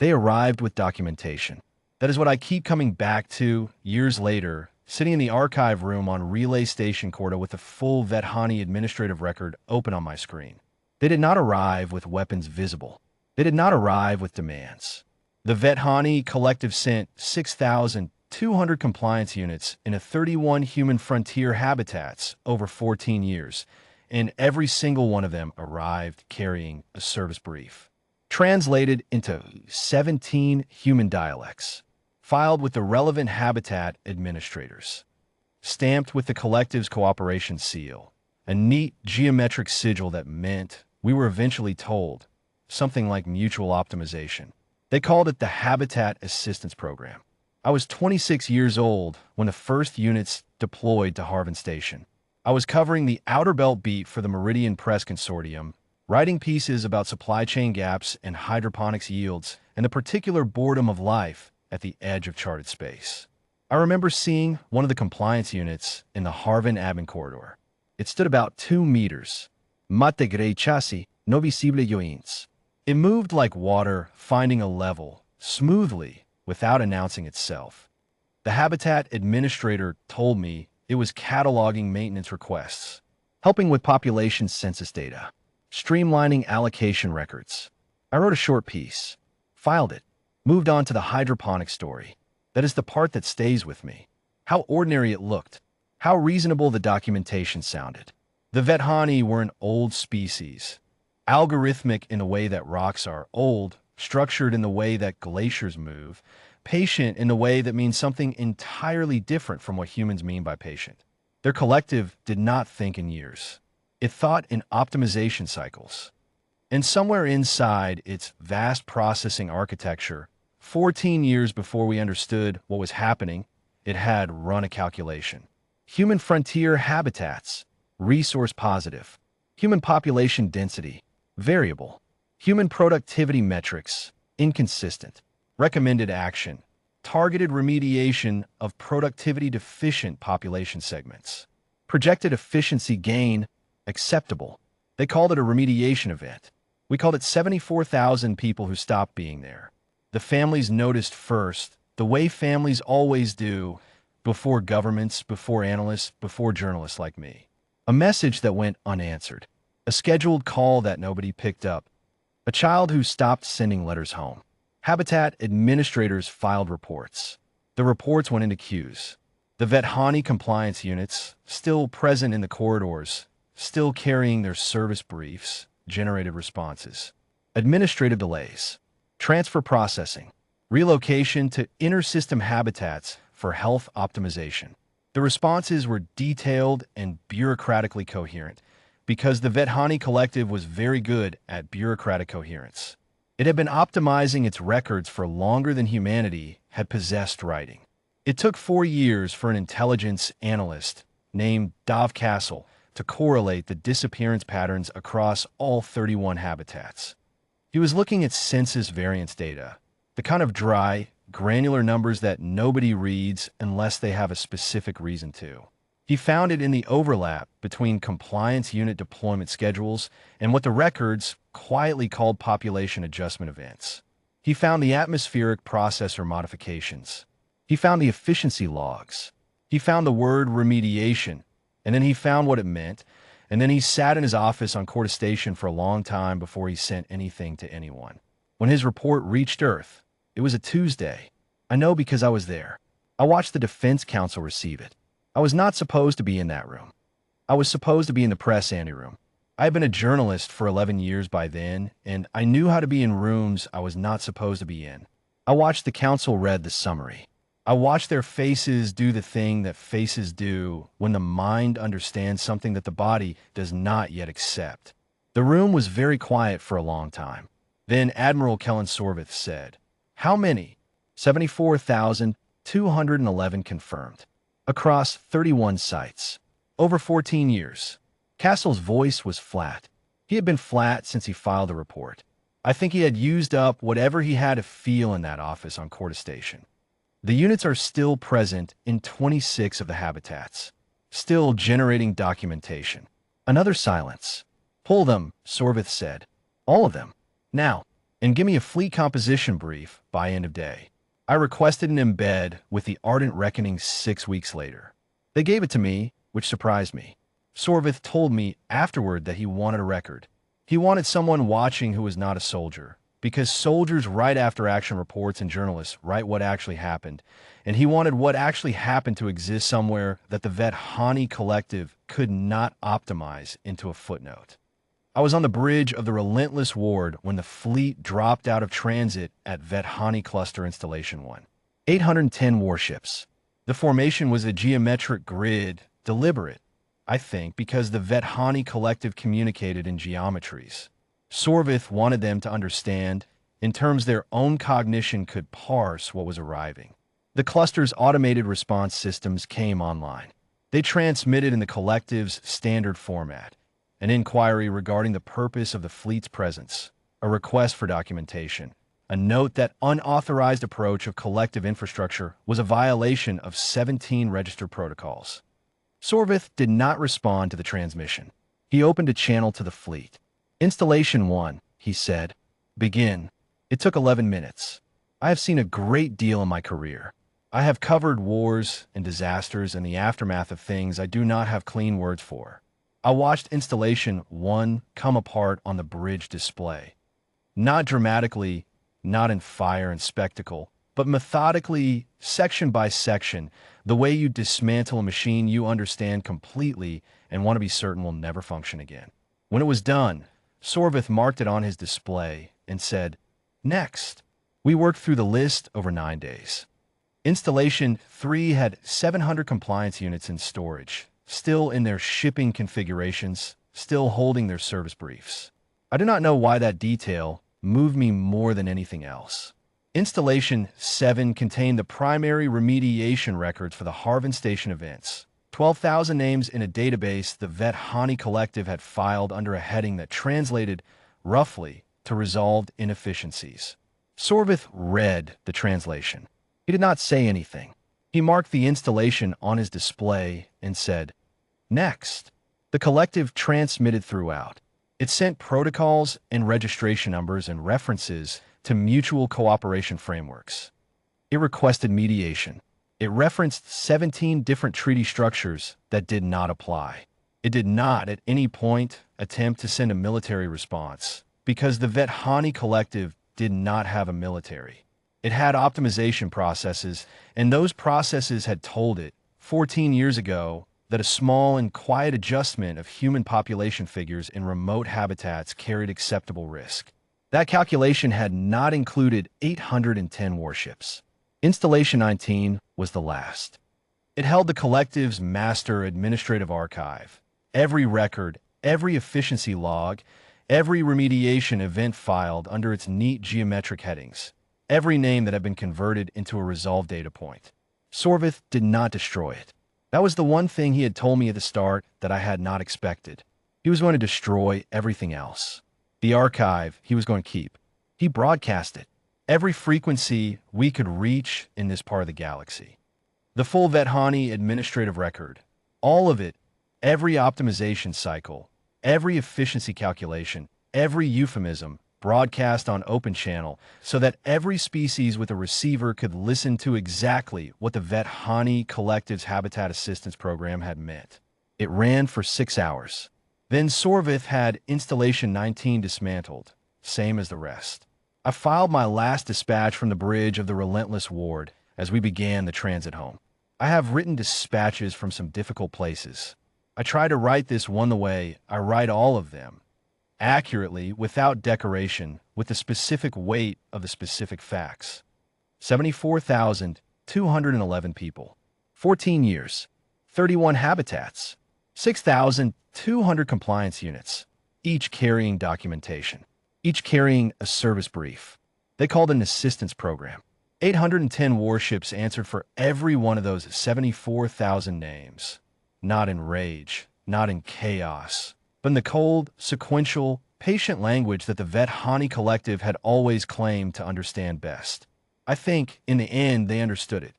They arrived with documentation. That is what I keep coming back to years later, sitting in the archive room on Relay Station Corda with the full Vethani administrative record open on my screen. They did not arrive with weapons visible. They did not arrive with demands. The Vethani Collective sent 6,200 compliance units in 31 human frontier habitats over 14 years, and every single one of them arrived carrying a service brief, translated into 17 human dialects, filed with the relevant habitat administrators, stamped with the collective's cooperation seal, a neat geometric sigil that meant, we were eventually told, something like mutual optimization. They called it the Habitat Assistance Program. I was 26 years old when the first units deployed to Ardent Station. I was covering the Outer Belt beat for the Meridian Press Consortium, writing pieces about supply chain gaps and hydroponics yields and the particular boredom of life at the edge of charted space. I remember seeing one of the compliance units in the Harvin admin corridor. It stood about 2 meters. Mate grey chassis, no visible joints. It moved like water, finding a level, smoothly, without announcing itself. The habitat administrator told me it was cataloging maintenance requests, helping with population census data, streamlining allocation records. I wrote a short piece, filed it, moved on to the hydroponic story. That is the part that stays with me. How ordinary it looked, how reasonable the documentation sounded. The Vethani were an old species, algorithmic in the way that rocks are old, structured in the way that glaciers move, patient in the way that means something entirely different from what humans mean by patient. Their collective did not think in years. It thought in optimization cycles. And somewhere inside its vast processing architecture, 14 years before we understood what was happening, it had run a calculation. Human frontier habitats, resource positive. Human population density, variable. Human productivity metrics, inconsistent. Recommended action, targeted remediation of productivity deficient population segments. Projected efficiency gain, acceptable. They called it a remediation event. We called it 74,000 people who stopped being there. The families noticed first, the way families always do, before governments, before analysts, before journalists like me. A message that went unanswered. A scheduled call that nobody picked up. A child who stopped sending letters home. Habitat administrators filed reports. The reports went into queues. The Vethani compliance units, still present in the corridors, still carrying their service briefs, generated responses. Administrative delays. Transfer processing. Relocation to inter-system habitats for health optimization. The responses were detailed and bureaucratically coherent because the Vethani Collective was very good at bureaucratic coherence. It had been optimizing its records for longer than humanity had possessed writing. It took 4 years for an intelligence analyst named Dov Castle to correlate the disappearance patterns across all 31 habitats. He was looking at census variance data, the kind of dry, granular numbers that nobody reads unless they have a specific reason to. He found it in the overlap between compliance unit deployment schedules and what the records quietly called population adjustment events. He found the atmospheric processor modifications. He found the efficiency logs. He found the word remediation, and then he found what it meant, and then he sat in his office on Corda Station for a long time before he sent anything to anyone. When his report reached Earth, it was a Tuesday. I know because I was there. I watched the Defense Council receive it. I was not supposed to be in that room. I was supposed to be in the press anteroom. I had been a journalist for 11 years by then, and I knew how to be in rooms I was not supposed to be in. I watched the council read the summary. I watched their faces do the thing that faces do when the mind understands something that the body does not yet accept. The room was very quiet for a long time. Then Admiral Kellen Sorvith said, "How many?" 74,211 confirmed. Across 31 sites. Over 14 years. Castle's voice was flat. He had been flat since he filed the report. I think he had used up whatever he had to feel in that office on Corda Station. The units are still present in 26 of the habitats. Still generating documentation. Another silence. "Pull them," Sorvith said. "All of them. Now." and give me a fleet composition brief by end of day. I requested an embed with the Ardent reckoning 6 weeks later. They gave it to me, which surprised me. Sorvith told me afterward that he wanted a record. He wanted someone watching who was not a soldier, because soldiers write after action reports and journalists write what actually happened, and he wanted what actually happened to exist somewhere that the Vethani Collective could not optimize into a footnote. I was on the bridge of the relentless ward when the fleet dropped out of transit at Vethani Cluster Installation 1. 810 warships. The formation was a geometric grid, deliberate, I think, because the Vethani Collective communicated in geometries. Sorvith wanted them to understand, in terms their own cognition could parse what was arriving. The cluster's automated response systems came online. They transmitted in the collective's standard format: an inquiry regarding the purpose of the fleet's presence, a request for documentation, a note that unauthorized approach of collective infrastructure was a violation of 17 registered protocols. Sorvith did not respond to the transmission. He opened a channel to the fleet. Installation 1, he said. Begin. It took 11 minutes. I have seen a great deal in my career. I have covered wars and disasters and the aftermath of things I do not have clean words for. I watched Installation 1 come apart on the bridge display. Not dramatically, not in fire and spectacle, but methodically, section by section, the way you dismantle a machine you understand completely and want to be certain will never function again. When it was done, Sorvith marked it on his display and said, "Next." We worked through the list over 9 days. Installation 3 had 700 compliance units in storage, still in their shipping configurations, still holding their service briefs. I do not know why that detail moved me more than anything else. Installation 7 contained the primary remediation records for the Harvin Station events. 12,000 names in a database the Vethani Collective had filed under a heading that translated, roughly, to resolved inefficiencies. Sorvith read the translation. He did not say anything. He marked the installation on his display and said, "Next." The collective transmitted throughout. It sent protocols and registration numbers and references to mutual cooperation frameworks. It requested mediation. It referenced 17 different treaty structures that did not apply. It did not, at any point, attempt to send a military response, because the Vethani Collective did not have a military. It had optimization processes, and those processes had told it, 14 years ago, that a small and quiet adjustment of human population figures in remote habitats carried acceptable risk. That calculation had not included 810 warships. Installation 19 was the last. It held the collective's master administrative archive, every record, every efficiency log, every remediation event filed under its neat geometric headings, every name that had been converted into a resolved data point. Sorvith did not destroy it. That was the one thing he had told me at the start that I had not expected. He was going to destroy everything else. The archive he was going to keep. He broadcast it. Every frequency we could reach in this part of the galaxy. The full Vethani administrative record. All of it. Every optimization cycle. Every efficiency calculation. Every euphemism. Broadcast on open channel so that every species with a receiver could listen to exactly what the Vethani Collective's Habitat Assistance Program had meant. It ran for 6 hours. Then Sorvith had Installation 19 dismantled, same as the rest. I filed my last dispatch from the bridge of the relentless ward as we began the transit home. I have written dispatches from some difficult places. I try to write this one the way I write all of them, accurately, without decoration, with the specific weight of the specific facts. 74,211 people, 14 years, 31 habitats, 6,200 compliance units, each carrying documentation, each carrying a service brief. They called it an assistance program. 810 warships answered for every one of those 74,000 names. Not in rage, not in chaos, but in the cold, sequential, patient language that the Vethani Collective had always claimed to understand best. I think, in the end, they understood it.